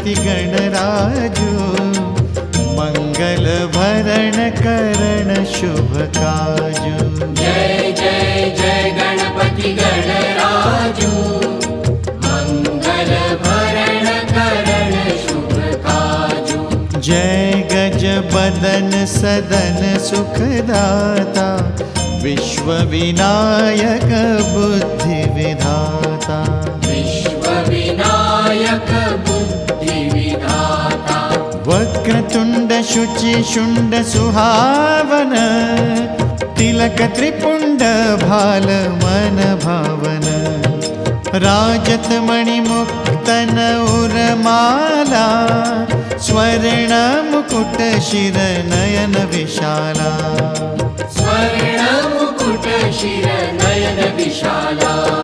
गणपति गणराजु मंगल भरण करण शुभ काजु। जय जय जय गणपति गणराजु मंगल भरण करण शुभ काजु। जय गज बदन सदन सुखदाता विश्व विनायक बुद्धि विधाता। विश्व विनायक बुद्धि विधाता। वक्रतुंड शुचि शुंड सुहावन तिलक त्रिपुंड भाल मन भावन। राजत मणि मुक्तन उर्माला स्वर्ण मुकुट शिर नयन विशाला। स्वर्ण मुकुट शिर नयन विशाला।